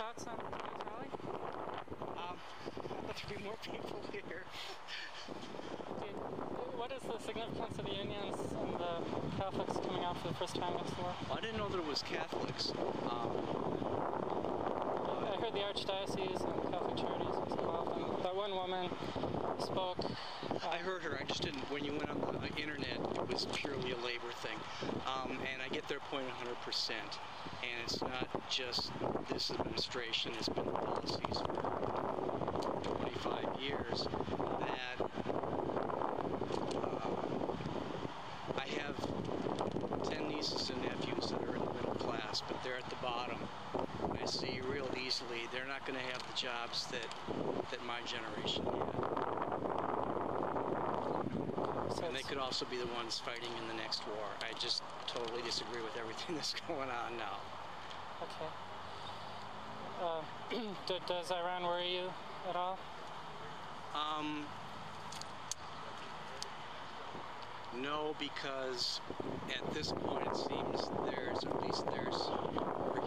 thoughts on tonight's rally? I'd like to be more people here. What is the significance of the unions and the Catholics coming out for the first time against the war? Well, I didn't know that it was Catholics. I heard the Archdiocese and Catholic Charities was involved, and that one woman spoke. I heard her. I just didn't. When you went on the internet, it was purely a labor thing, and I get their point 100%. And it's not just this administration; it's been the policies for 25 years that I have 10 nieces and nephews that are in the middle class, but they're at the bottom. I see real easily they're not going to have the jobs that my generation had. And they could also be the ones fighting in the next war. I just totally disagree with everything that's going on now. Okay. Does Iran worry you at all? No, because at this point it seems we're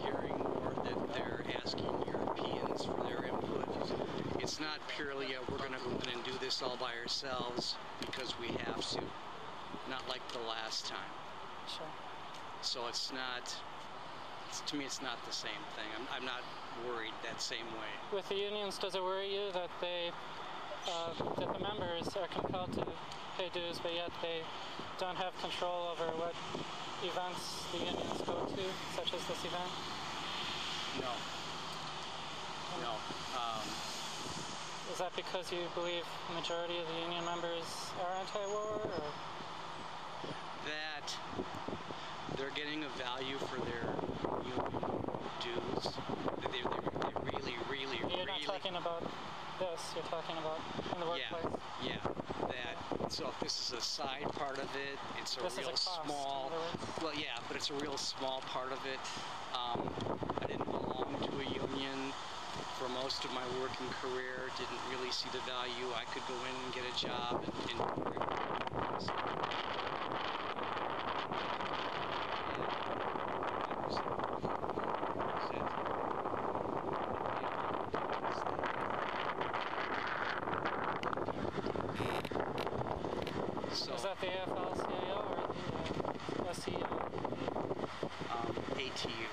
hearing more that they're asking Europeans for their input. It's not purely we're going to go in and do this all by ourselves because we have to. Not like the last time. Sure. So it's not, to me it's not the same thing. I'm not worried that same way. With the unions, does it worry you that that the members are compelled to pay dues, but yet they don't have control over what events the unions go to, such as this event? No. No. Is that because you believe the majority of the union members are anti-war, or? That they're getting a value for their union dues. They really. You're not talking about this, you're talking about in the workplace. Yeah. So if this is a side part of it, it's a real small. Well, yeah, but it's a real small part of it. I didn't belong to a union for most of my working career. Didn't really see the value. I could go in and get a job and Is that the AFL-CIO or the SCU? ATU.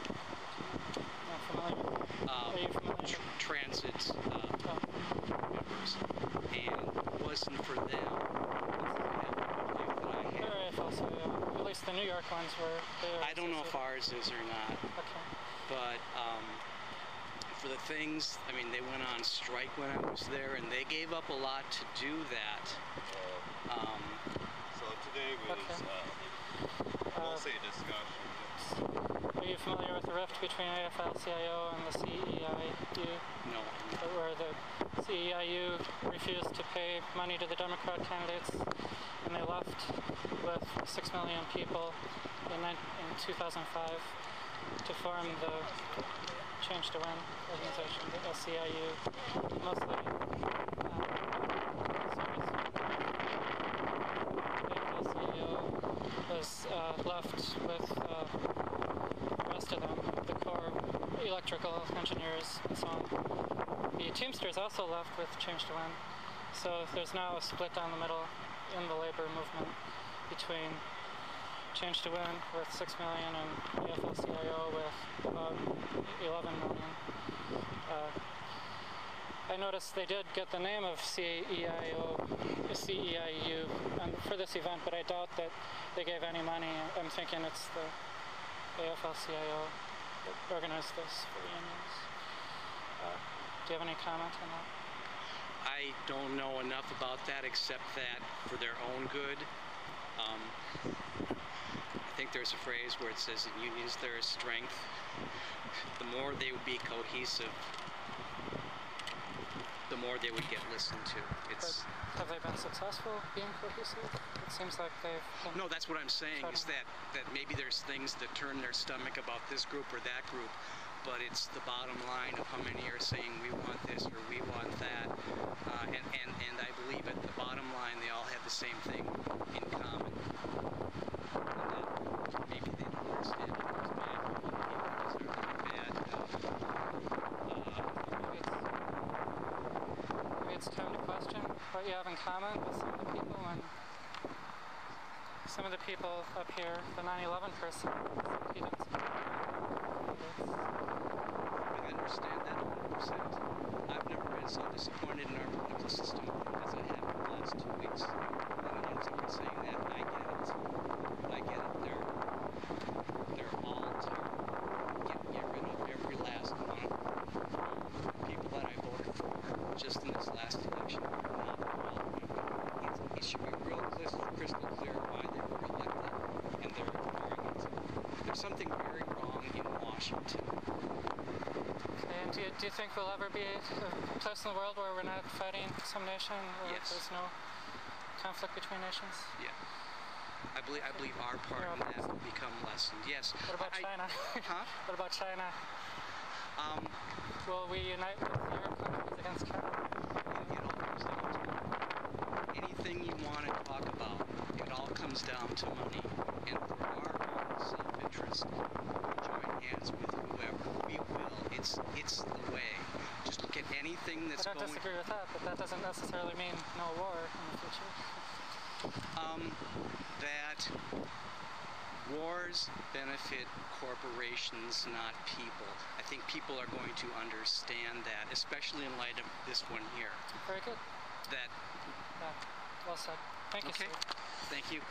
Not familiar. Are you familiar? Transit members. And it wasn't for them. They're AFL-CIO. At least the New York ones were. I don't know if ours is or not. Okay. But for the things, I mean, they went on strike when I was there, and they gave up a lot to do that. So today was mostly a discussion. Are you familiar with the rift between AFL-CIO and the CEIU? No. Where the CEIU refused to pay money to the Democrat candidates, and they left with 6 million people in 2005 to form the Change to Win organization, the SCIU, mostly. Was left with the rest of them, the core electrical engineers and so on. The Teamsters also left with Change to Win. So there's now a split down the middle in the labor movement between Change to Win with 6 million and AFL-CIO with about 11 million. I noticed they did get the name of CEIU for this event, but I doubt that they gave any money. I'm thinking it's the AFL-CIO that organized this for the unions. Do you have any comment on that? I don't know enough about that except that for their own good. I think there's a phrase where it says in unions there is strength. The more they would be cohesive, the more they would get listened to. But have they been successful being cohesive? It seems like they've been. No, that's what I'm saying, is that maybe there's things that turn their stomach about this group or that group, but it's the bottom line of how many are saying we want this or we want that. And I believe at the bottom line they all have the same thing in common. And maybe they don't understand it was bad. People deserve to be bad. what you have in common with some of the people and some of the people up here, the 9/11 person, he didn't support it. I understand that 100%. I've never been so disappointed in our political system as I have in the last 2 weeks. No one else ever saying that. I get it. I get it. They're all to get rid of every last one of people that I voted for just in this last election. Not all. It should be real crystal clear why they were elected, and they're ignoring it. There's something very wrong in Washington. Okay, and do you think we'll ever be a place in the world where we're not fighting some nation, or Yes. there's no conflict between nations? Yeah. I believe our part in that will become lessened. Yes. What about China? Huh? What about China? Will we unite with Europe countries against China? It all comes down to anything you want to talk about. It all comes down to money. And for our own self-interest, we join hands with whoever. We will. It's the way. Just look at anything that's I don't going. disagree with that, but that doesn't necessarily mean no war in the future. That wars benefit corporations, not people. I think people are going to understand that, especially in light of this one here. Very good. That Yeah, well said. Thank you, okay. Steve. Thank you.